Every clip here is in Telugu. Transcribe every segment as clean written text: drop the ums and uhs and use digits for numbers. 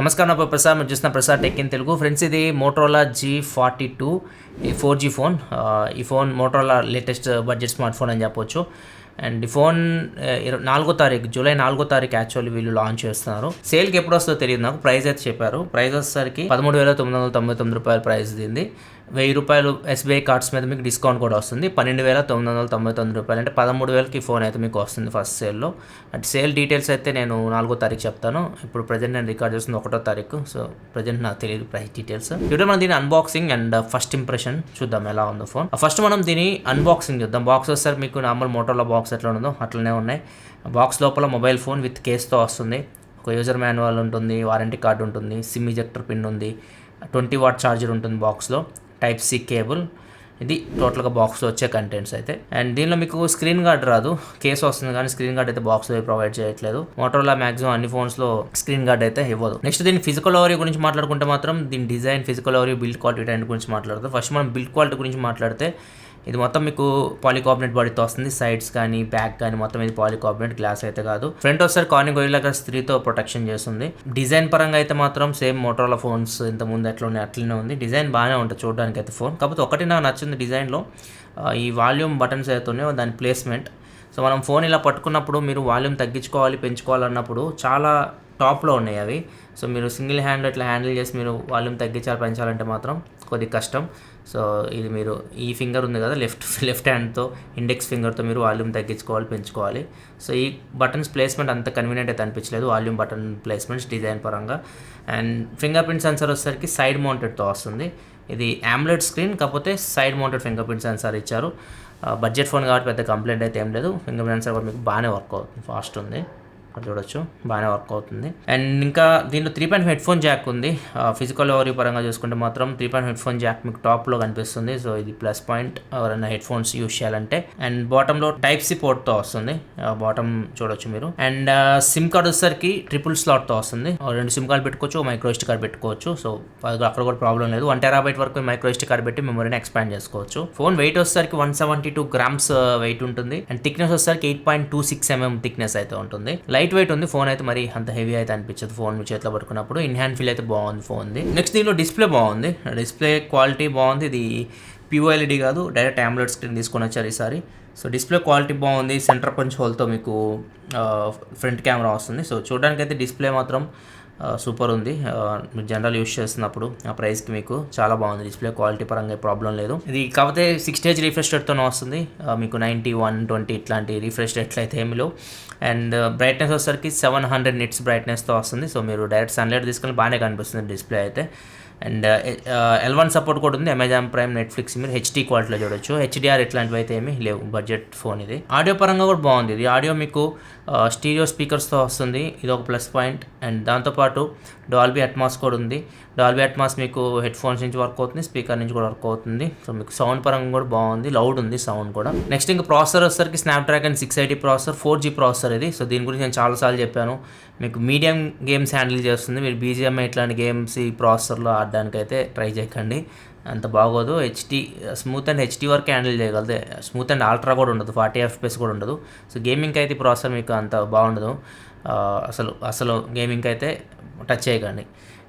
నమస్కారం, నా పేరు ప్రసాద్. మీరు చూస్తున్న Prasad tech in Telugu. Friends, ఇది మోటోరోలా G42 4G ఫోన్. ఈ phone Motorola latest budget smart phone అని చెప్పొచ్చు. అండ్ ఈ ఫోన్ 4వ తారీఖు జూలై 4వ తారీఖు యాక్చువల్లీ వీళ్ళు లాంచ్ చేస్తున్నారు. సేల్కి ఎప్పుడు వస్తుందో తెలియదు నాకు. ప్రైస్ అయితే చెప్పారు. ప్రైస్ వచ్చేసరికి 13,999 రూపాయల ప్రైస్ దీనిది. ₹1000 SBI కార్డ్స్ మీద మీకు డిస్కౌంట్ కూడా వస్తుంది. 12,999 రూపాయలు, అంటే 13,000కి ఫోన్ అయితే మీకు వస్తుంది ఫస్ట్ సేల్లో. అంటే సేల్ డీటెయిల్స్ అయితే నేను 4వ తారీఖు చెప్తాను. ఇప్పుడు ప్రజెంట్ నేను రికార్డ్ చేస్తుంది 1వ తారీఖు. సో ప్రజెంట్ నాకు తెలియదు ప్రైస్ డీటెయిల్స్. ఇప్పుడు మనం దీని అన్బాక్సింగ్ అండ్ ఫస్ట్ ఇంప్రెషన్ చూద్దాం ఎలా ఉందో ఫోన్. ఫస్ట్ మనం దీని అన్బాక్సింగ్ చూద్దాం. బాక్స్ వచ్చేసరికి మీకు నార్మల్ మోటోరోలా బాక్స్ ఎట్లా ఉందో అట్లనే ఉన్నాయి. బాక్స్ లోపల మొబైల్ ఫోన్ విత్ కేస్తో వస్తుంది. ఒక యూజర్ మాన్యువల్ ఉంటుంది, వారంటీ కార్డు ఉంటుంది, సిమ్ ఇజెక్టర్ పిన్ ఉంది, 20 వాట్ ఛార్జర్ ఉంటుంది బాక్స్లో, టైప్ సి కేబుల్. ఇది టోటల్గా బాక్స్లో వచ్చే కంటెంట్స్ అయితే. అండ్ దీనిలో మీకు స్క్రీన్ గార్డ్ రాదు, కేసు వస్తుంది కానీ స్క్రీన్ గార్డ్ అయితే బాక్స్లో ప్రొవైడ్ చేయట్లేదు. మోటోరోలా మ్యాక్సిమం అన్ని ఫోన్స్లో స్క్రీన్ గార్డ్ అయితే ఇవ్వదు. నెక్స్ట్ దీని ఫిజికల్ ఓవరీ గురించి మాట్లాడుకుంటే మాత్రం దీని design, physical ovary, build quality and గురించి మాట్లాడతాం. ఫస్ట్ మనం బిల్డ్ క్వాలిటీ గురించి మాట్లాడితే ఇది మొత్తం మీకు పాలికార్బనేట్ బాడీతో వస్తుంది. సైడ్స్ కానీ బ్యాక్ కానీ మొత్తం ఇది పాలికార్బనేట్, గ్లాస్ అయితే కాదు. ఫ్రంట్ వచ్చేసరికి కార్నింగ్ గొరిల్లా గ్లాస్ 3తో ప్రొటెక్షన్ చేస్తుంది. డిజైన్ పరంగా అయితే మాత్రం సేమ్ మోటోరోలా ఫోన్స్ ఇంత ముందు ఎట్లా ఉన్నాయి అట్లనే ఉంది. డిజైన్ బాగానే ఉంటుంది చూడడానికి అయితే ఫోన్. కాకపోతే ఒకటి నాకు నచ్చింది డిజైన్లో, ఈ వాల్యూమ్ బటన్స్ అయితే ఉన్నాయో దాని ప్లేస్మెంట్. సో మనం ఫోన్ ఇలా పట్టుకున్నప్పుడు మీరు వాల్యూమ్ తగ్గించుకోవాలి, పెంచుకోవాలన్నప్పుడు చాలా టాప్లో ఉన్నాయి అవి. సో మీరు సింగిల్ హ్యాండ్ ఇట్లా హ్యాండిల్ చేసి మీరు వాల్యూమ్ తగ్గించాలి, పెంచాలంటే మాత్రం కొద్దిగా కష్టం. సో ఇది మీరు ఈ ఫింగర్ ఉంది కదా, లెఫ్ట్ హ్యాండ్తో ఇండెక్స్ ఫింగర్తో మీరు వాల్యూమ్ తగ్గించుకోవాలి, పెంచుకోవాలి. సో ఈ బటన్స్ ప్లేస్మెంట్ అంత కన్వీనియంట్ అయితే అనిపించలేదు, వాల్యూమ్ బటన్ ప్లేస్మెంట్స్ డిజైన్ పరంగా. అండ్ ఫింగర్ ప్రింట్ సెన్సర్ వచ్చేసరికి సైడ్ మౌంటెడ్తో వస్తుంది. ఇది AMOLED స్క్రీన్, కాకపోతే side mounted finger print censor ఇచ్చారు. బడ్జెట్ ఫోన్ కాబట్టి పెద్ద కంప్లైంట్ అయితే ఏం లేదు. ఫింగర్ ప్రింట్ సెన్సార్ కూడా మీకు బాగానే వర్క్ అవుతుంది, ఫాస్ట్ ఉంది, చూడొచ్చు బాగానే వర్క్ అవుతుంది. అండ్ ఇంకా దీంట్లో 3.5 హెడ్ ఫోన్ జాక్ ఉంది. ఫిజికల్ ఓవరీ పరంగా చూసుకుంటే మాత్రం 3.5 హెడ్ ఫోన్ జాక్ మీకు టాప్లో కనిపిస్తుంది. సో ఇది ప్లస్ పాయింట్ ఎవరైనా హెడ్ ఫోన్స్ యూజ్ చేయాలంటే. అండ్ బాటంలో టైప్ సి పోర్ట్తో వస్తుంది, బాటమ్ చూడొచ్చు మీరు. అండ్ సిమ్ కార్డ్ వచ్చేసరికి ట్రిపుల్ స్లాట్తో వస్తుంది. 2 సిమ్ కార్డ్ పెట్టుకోవచ్చు, మైక్రో SD కార్డ్ పెట్టుకోవచ్చు. సో అక్కడ కూడా ప్రాబ్లం లేదు. 1 TB వరకు మైక్రో SD కార్డ్ పెట్టి మెమరీని ఎక్స్పాండ్ చేసుకోవచ్చు. ఫోన్ వెయిట్ వచ్చేసరికి 172 గ్రామ్స్ వెయిట్ ఉంటుంది. అండ్ థిక్నెస్ వచ్చేసరికి 8.26 mm థిక్నెస్ అయితే ఉంటుంది. లైట్ వెయిట్ ఉంది ఫోన్ అయితే, మరి అంత హెవీ అయితే అనిపించదు ఫోన్ మీ చేతిలో పట్టుకున్నప్పుడు. ఇన్ హ్యాండ్ ఫీల్ అయితే బాగుంది ఫోన్ది. నెక్స్ట్ దీనిలో డిస్ప్లే బాగుంది, డిస్ప్లే క్వాలిటీ బాగుంది. ఇది POLED కాదు, డైరెక్ట్ AMOLED స్క్రీన్ తీసుకొని వచ్చారు ఈసారి. సో డిస్ప్లే క్వాలిటీ బాగుంది. సెంటర్ పంచ్ హోల్తో మీకు ఫ్రంట్ కెమెరా వస్తుంది. సో చూడడానికి అయితే డిస్ప్లే మాత్రం సూపర్ ఉంది. మీరు జనరల్ యూస్ చేస్తున్నప్పుడు ఆ ప్రైస్కి మీకు చాలా బాగుంది. డిస్ప్లే క్వాలిటీ పరంగా ప్రాబ్లం లేదు. ఇది కాకపోతే 6 Hz రిఫ్రెష్ రేట్తోనే వస్తుంది. మీకు 90, 120 ఇట్లాంటి రిఫ్రెష్ రేట్లు అయితే ఏమి లేవు. అండ్ బ్రైట్నెస్ వచ్చేసరికి 700 nits బ్రైట్నెస్తో వస్తుంది. సో మీరు డైరెక్ట్ సన్లైట్ తీసుకొని బాగానే కనిపిస్తుంది డిస్ప్లే అయితే. అండ్ L1 సపోర్ట్ కూడా ఉంది. అమెజాన్ ప్రైమ్, నెట్ఫ్లిక్స్ మీరు HD క్వాలిటీలో చూడొచ్చు. HDR ఇట్లాంటివి అయితే ఏమీ లేవు, బడ్జెట్ ఫోన్ ఇది. ఆడియో పరంగా కూడా బాగుంది. ఇది ఆడియో మీకు స్టీరియో స్పీకర్స్తో వస్తుంది, ఇది ఒక ప్లస్ పాయింట్. అండ్ దాంతోపాటు డాల్బీ అట్మాస్ కూడా ఉంది. డాల్బీ అట్మాస్ మీకు హెడ్ ఫోన్స్ నుంచి వర్క్ అవుతుంది, స్పీకర్ నుంచి కూడా వర్క్ అవుతుంది. సో మీకు సౌండ్ పరంగా కూడా బాగుంది, లౌడ్ ఉంది సౌండ్ కూడా. నెక్స్ట్ ఇంకా ప్రాసెసర్ వచ్చేసరికి స్నాప్డ్రాగన్ 680 ప్రాసెసర్, 4G ప్రాసెసర్ ఇది. సో దీని గురించి నేను చాలాసార్లు చెప్పాను. మీకు మీడియం గేమ్స్ హ్యాండిల్ చేస్తుంది. మీరు BGMI ఇట్లాంటి గేమ్స్ ఈ ప్రాసెసర్లో ఆడడానికి అయితే ట్రై చేయకండి, అంత బాగోదు. స్మూత్ అండ్ HD వరకు హ్యాండిల్ చేయగలదు. స్మూత్ అండ్ అల్ట్రా కూడా ఉండదు, 40 FPS కూడా ఉండదు. సో గేమింగ్కి అయితే ఈ ప్రాసెసర్ మీకు అంత బాగుండదు. అసలు గేమింగ్కి అయితే టచ్ చేయకండి,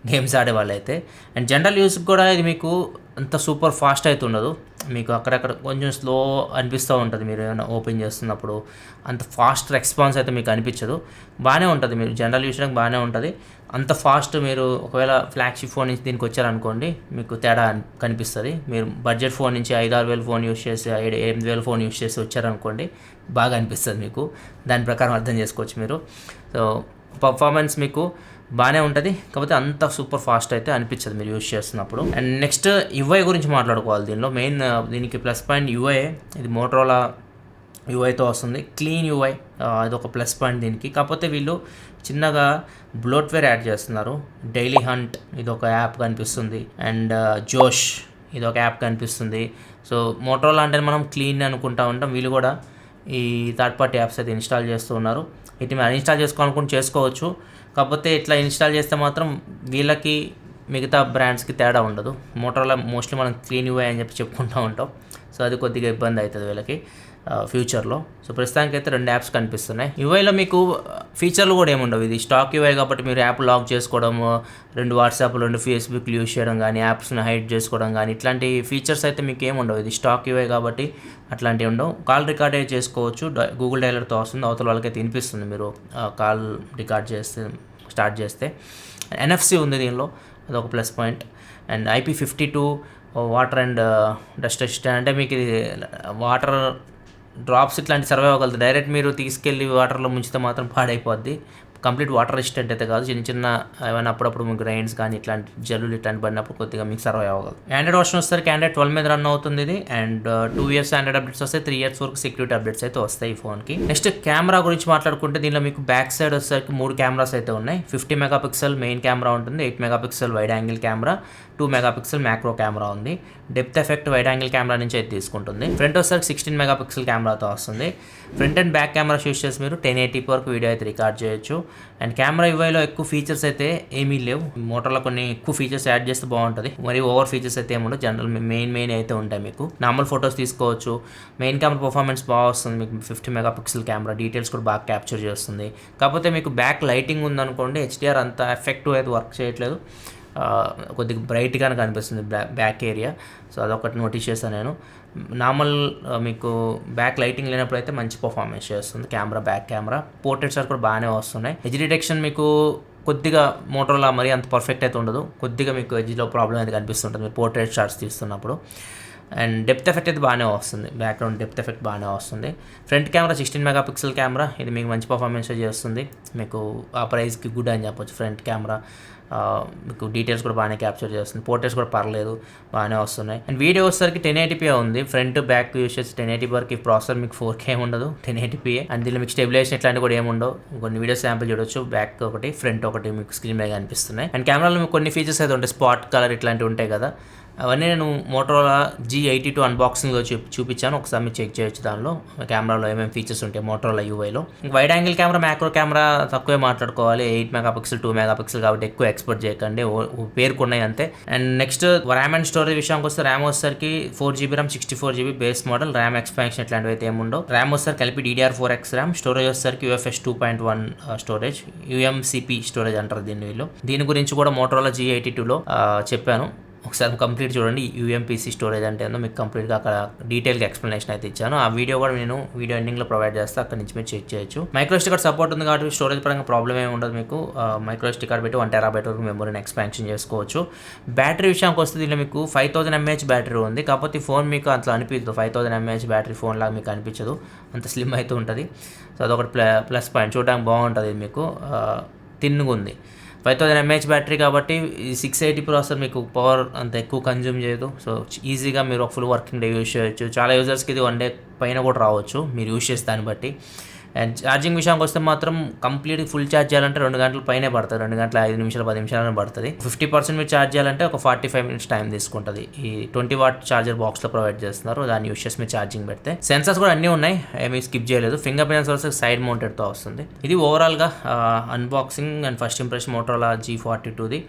గేమ్స్ ఆడే వాళ్ళైతే. అండ్ జనరల్ యూస్కి కూడా ఇది మీకు అంత సూపర్ ఫాస్ట్ అయితే ఉండదు. మీకు అక్కడక్కడ కొంచెం స్లో అనిపిస్తూ ఉంటుంది. మీరు ఏమైనా ఓపెన్ చేస్తున్నప్పుడు అంత ఫాస్ట్ రెస్పాన్స్ అయితే మీకు అనిపించదు. బాగానే ఉంటుంది, మీరు జనరల్ యూస్కి బాగానే ఉంటుంది. అంత ఫాస్ట్ మీరు ఒకవేళ ఫ్లాగ్షిప్ ఫోన్ నుంచి దీనికి వచ్చారనుకోండి, మీకు తేడా కనిపిస్తుంది. మీరు బడ్జెట్ ఫోన్ నుంచి 5-6 వేల ఫోన్ యూస్ చేసి 8 వేల ఫోన్ యూస్ చేసి వచ్చారనుకోండి, బాగా అనిపిస్తుంది మీకు. దాని ప్రకారం అర్థం చేసుకోవచ్చు మీరు. సో పర్ఫార్మెన్స్ మీకు బాగానే ఉంటుంది, కాకపోతే అంత సూపర్ ఫాస్ట్ అయితే అనిపించదు మీరు యూస్ చేస్తున్నప్పుడు. అండ్ నెక్స్ట్ UI గురించి మాట్లాడుకోవాలి. దీనిలో మెయిన్ దీనికి ప్లస్ పాయింట్ UI. ఇది మోటోరోలా UIతో వస్తుంది, క్లీన్ UI. ఇది ఒక ప్లస్ పాయింట్ దీనికి. కాకపోతే వీళ్ళు చిన్నగా బ్లోట్వేర్ యాడ్ చేస్తున్నారు. డైలీ హంట్ ఇది ఒక యాప్ కనిపిస్తుంది. అండ్ జోష్ ఇది ఒక యాప్ కనిపిస్తుంది. సో మోటోరోలా అంటే మనం క్లీన్ అనుకుంటా ఉంటాం, వీళ్ళు కూడా ఈ థర్డ్ పార్టీ యాప్స్ అయితే ఇన్స్టాల్ చేస్తూ ఉన్నారు. వీటిని అన్ఇన్స్టాల్ చేసుకోవాలనుకుంటే చేసుకోవచ్చు. కాకపోతే ఇట్లా ఇన్స్టాల్ చేస్తే మాత్రం వీళ్ళకి మిగతా బ్రాండ్స్కి తేడా ఉండదు. మోటోరోలా మోస్ట్లీ మనం క్లీన్ UI అని చెప్పుకుంటూ ఉంటాం. సో అది కొద్దిగా ఇబ్బంది అవుతుంది వీళ్ళకి. ఫ్యూచర్లో. సో ప్రస్తుతానికైతే 2 యాప్స్ కనిపిస్తున్నాయి. యూఐలో మీకు ఫీచర్లు కూడా ఏముండవు, ఇది స్టాక్ యూఐ కాబట్టి మీరు యాప్ లాక్ చేసుకోవడం, 2 వాట్సాప్ 2 ఫేస్బుక్ యూజ్ చేయడం కానీ, యాప్స్ని హైడ్ చేసుకోవడం కానీ ఇట్లాంటి ఫీచర్స్ అయితే మీకు ఏముండవు. ఇది స్టాక్ యూఐ కాబట్టి అట్లాంటివి ఉండవు. కాల్ రికార్డ్ చేసుకోవచ్చు, గూగుల్ డైలర్తో వస్తుంది, అవతల వాళ్ళకైతే వినిపిస్తుంది మీరు కాల్ రికార్డ్ స్టార్ట్ చేస్తే. NFC ఉంది దీనిలో, అదొక plus point. And IP52 water and dust resistant, అంటే మీకు ఇది వాటర్ డ్రాప్స్ ఇట్లాంటి సర్వైవ్ అవ్వగలదు. డైరెక్ట్ మీరు తీసుకెళ్ళి వాటర్లో ముంచితే మాత్రం పాడైపోద్ది. కంప్లీట్ వాటర్ రెసిస్టెంట్ అయితే కాదు, చిన్న ఏమైనా అప్పుడప్పుడు మీకు రైన్స్ కానీ ఇట్లాంటి జల్లులు ఇట్లాంటి పడినప్పుడు కొద్దిగా మీకు సర్వైవ్ అవ్వగలదు. ఆండ్రాయిడ్ వర్షన్ వస్తే ఆండ్రాయిడ్ 12 మీద రన్ అవుతుంది ఇది. అండ్ 2 years ఆండ్రాయిడ్ అప్డేట్స్ వస్తాయి, 3 years వరకు సెక్యూరిటీ అప్డేట్స్ అయితే వస్తాయి ఈ ఫోన్కి. నెక్స్ట్ కెమెరా గురించి మాట్లాడుకుంటే దీనిలో మీకు బ్యాక్ సైడ్ వచ్చేసరికి 3 కెమెరాస్ అయితే ఉన్నాయి. 50 MP మెయిన్ కెమెరా ఉంటుంది, 8 MP wide angle camera, 2 MP macro camera ఉంది. Depth effect wide angle camera నుంచి అయితే తీసుకుంటుంది. ఫ్రంట్ వచ్చేసరికి 16 MP కెమెరాతో వస్తుంది. Front and back camera use చేసి మీరు 1080p వరకు వీడియో అయితే రికార్డ్ చేయొచ్చు. అండ్ కెమెరా యూఐలో ఎక్కువ ఫీచర్స్ అయితే ఏమీ లేవు. మోటోలో కొన్ని ఎక్కువ ఫీచర్స్ యాడ్ చేస్తే బాగుంటుంది, మరి ఓవర్ ఫీచర్స్ అయితే ఏముండవు. జనరల్ మెయిన్ అయితే ఉంటాయి. మీకు నార్మల్ ఫొటోస్ తీసుకోవచ్చు. మెయిన్ కెమెరా పర్ఫార్మెన్స్ బాగా వస్తుంది మీకు. 50 MP కెమెరా డీటెయిల్స్ కూడా బాగా క్యాప్చర్ చేస్తుంది. కాకపోతే మీకు బ్యాక్ లైటింగ్ ఉందనుకోండి, HDR అంత ఎఫెక్టివ్ అయితే వర్క్ చేయట్లేదు, కొద్దిగా బ్రైట్గానే కనిపిస్తుంది బ్యాక్ ఏరియా. సో అదొకటి నోటీస్ చేశాను నేను. నార్మల్ మీకు బ్యాక్ లైటింగ్ లేనప్పుడు అయితే మంచి పర్ఫార్మెన్స్ చేస్తుంది బ్యాక్ కెమెరా. పోర్ట్రేట్ షాట్స్ కూడా బాగానే వస్తున్నాయి. ఎడ్జ్ డిటెక్షన్ మీకు కొద్దిగా మోటోలో మరీ అంత పర్ఫెక్ట్ అయితే ఉండదు, కొద్దిగా మీకు ఎడ్జ్లో ప్రాబ్లం అయితే కనిపిస్తుంటుంది మీరు పోర్ట్రేట్ షాట్స్ తీస్తున్నప్పుడు. అండ్ డెప్త్ ఎఫెక్ట్ అయితే బాగానే వస్తుంది, బ్యాక్గ్రౌండ్ డెప్త్ ఎఫెక్ట్ బాగానే వస్తుంది. ఫ్రంట్ కెమెరా 16 MP కెమెరా, ఇది మీకు మంచి పర్ఫార్మెన్స్ చేస్తుంది. మీకు ఆ ప్రైస్కి గుడ్ అని చెప్పొచ్చు. ఫ్రంట్ కెమెరా మీకు డీటెయిల్స్ కూడా బాగానే క్యాప్చర్ చేస్తుంది. పోర్ట్రేట్స్ కూడా పర్లేదు, బాగానే వస్తున్నాయి. అండ్ వీడియో వచ్చేసరికి 1080p ఉంది. ఫ్రంట్ బ్యాక్ యూస్ చేసి 1080p వరకు. ఈ ప్రాసెసర్ మీకు 4K ఉండదు, 1080p. అండ్ దీనిలో మీకు స్టెబిలైజేషన్ ఇట్లాంటివి కూడా ఏముండవు. కొన్ని వీడియో శాంపుల్ చూడొచ్చు, బ్యాక్ ఒకటి ఫ్రంట్ ఒకటి మీకు స్క్రీన్ మీద కనిపిస్తున్నాయి. అండ్ కెమెరాలో మీకు కొన్ని ఫీచర్స్ అయితే ఉంటాయి, స్పాట్ కలర్ ఇట్లాంటివి ఉంటాయి కదా, అవన్నీ నేను మోటోరోలా G82 అన్బాక్సింగ్లో చూపించాను, ఒకసారి మీరు చెక్ చేయొచ్చు. దానిలో కెమెరాలో ఏమేమి ఫీచర్స్ ఉంటాయి మోటోరోలా యూఐలో. Wide angle camera, macro camera తక్కువే మాట్లాడుకోవాలి. 8 MP 2 MP కాబట్టి ఎక్కువ ఎక్స్పెక్ట్ చేయకండి, పేరుకున్నాయి అంతే. And next RAM and storage విషయానికి వస్తే, ర్యామ్ వచ్చేసరికి 4GB RAM, 64GB base model. RAM expansion ఇట్లాంటివి అయితే ఏముండవు. ర్యామ్ వచ్చేసరికి కలిపి DDR4X ర్యామ్. స్టోరేజ్ వచ్చేసరికి UFS 2.1 స్టోరేజ్, UMCP స్టోరేజ్ అంటారు దీని గురించి కూడా మోటోరోలా G82లో చెప్పాను, ఒకసారి కంప్లీట్ చూడండి. UMPC స్టోరేజ్ అంటే ఏందో మీకు కంప్లీట్గా అక్కడ డీటెయిల్గా ఎక్స్ప్లెనేషన్ అయితే ఇచ్చాను. ఆ వీడియో కూడా నేను వీడియో ఎండింగ్లో ప్రొవైడ్ చేస్తాను, అక్కడ నుంచి మీరు చెక్ చేయొచ్చు. మైక్రోSD కార్డ్ సపోర్ట్ ఉంది కాబట్టి స్టోరేజ్ పరంగా ప్రాబ్లం ఏమి ఉండదు మీకు. మైక్రోSD కార్డ్ పెట్టి 1TB వరకు మెమరీని ఎక్స్పాన్షన్ చేసుకోవచ్చు. బ్యాటరీ విషయానికి వస్తే దీనిలో మీకు 5000 mAh బ్యాటరీ ఉంది. కాకపోతే ఈ ఫోన్ మీకు అట్లా అనిపించదు, 5000 mAh బ్యాటరీ ఫోన్ లాగా మీకు అనిపించదు, అంత స్లిమ్ అయితే ఉంటుంది. సో అదొకటి ప్లస్ పాయింట్, చూడడానికి బాగుంటుంది. మీకు తిన్నుగా ఉంది. 5000 mAh బ్యాటరీ కాబట్టి 680 ప్రాసెసర్ మీకు పవర్ అంత ఎక్కువ కన్జ్యూమ్ చేయదు. సో ఈజీగా మీరు ఒక ఫుల్ వర్కింగ్ డే యూజ్ చేయొచ్చు. చాలా యూజర్స్కి ఇది 1 day పైన కూడా రావచ్చు మీరు యూజ్ చేసే దాన్ని బట్టి. అండ్ ఛార్జింగ్ విషయానికి వస్తే మాత్రం కంప్లీట్ ఫుల్ ఛార్జ్ చేయాలంటే 2 గంటల పైనే పడుతుంది, 2 గంటల 5 నిమిషాలు 10 నిమిషాలనే పడుతుంది. 50% మీరు ఛార్జ్ చేయాలంటే ఒక 45 minutes టైం తీసుకుంటుంది. ఈ 20W ఛార్జర్ బాక్స్లో ప్రొవైడ్ చేస్తున్నారు, దాన్ని యూజ్ చేసి మీరు ఛార్జింగ్ పెడితే. సెన్సర్స్ కూడా అన్నీ ఉన్నాయి, ఏమీ స్కిప్ చేయలేదు. ఫింగర్ ప్రింట్ సెన్సర్ సైడ్ మౌంటెడ్తో వస్తుంది. ఇది ఓవరాల్గా unboxing and first impression Motorola G42ది.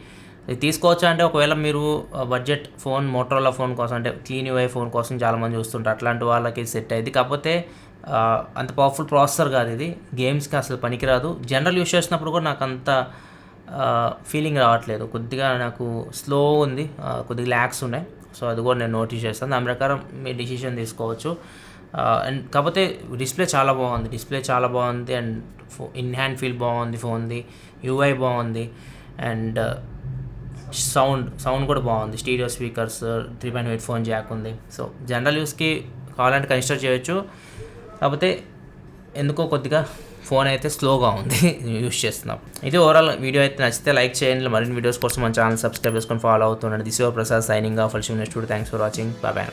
ఇది తీసుకోవచ్చా అంటే, ఒకవేళ మీరు బడ్జెట్ ఫోన్ మోటోరోలా ఫోన్ కోసం, అంటే క్లీన్ యూఐ ఫోన్ కోసం చాలామంది చూస్తుంటారు, అట్లాంటి వాళ్ళకి సెట్ అయ్యింది. కాకపోతే అంత పవర్ఫుల్ ప్రాసెసర్ కాదు ఇది, గేమ్స్కి అసలు పనికిరాదు. జనరల్ యూస్ చేసినప్పుడు కూడా నాకు అంత ఫీలింగ్ రావట్లేదు, కొద్దిగా నాకు స్లో ఉంది, కొద్దిగా ల్యాగ్స్ ఉన్నాయి. సో అది కూడా నేను నోటీస్ చేస్తాను, దాని ప్రకారం మీరు డిసిషన్ తీసుకోవచ్చు. అండ్ కాకపోతే డిస్ప్లే చాలా బాగుంది అండ్ ఇన్ హ్యాండ్ ఫీల్ బాగుంది ఫోన్ది, యూఐ బాగుంది అండ్ సౌండ్ కూడా బాగుంది. స్టీరియో స్పీకర్స్, 3.5 హెడ్ఫోన్ జాక్ ఉంది. సో జనరల్ యూస్కి కావాలంటే కన్సిడర్ చేయొచ్చు. కాకపోతే ఎందుకో కొద్దిగా ఫోన్ అయితే స్లోగా ఉంది యూస్ చేస్తున్నాం. ఇది ఓవరాల్ వీడియో అయితే నచ్చితే లైక్ చేయండి. మరిన్ని వీడియోస్ కోసం మన ఛానల్ సబ్స్క్రైబ్ చేసుకొని ఫాలో అవుతుండండి. This your Prasad signing off. Next video. Thanks for watching. Bye.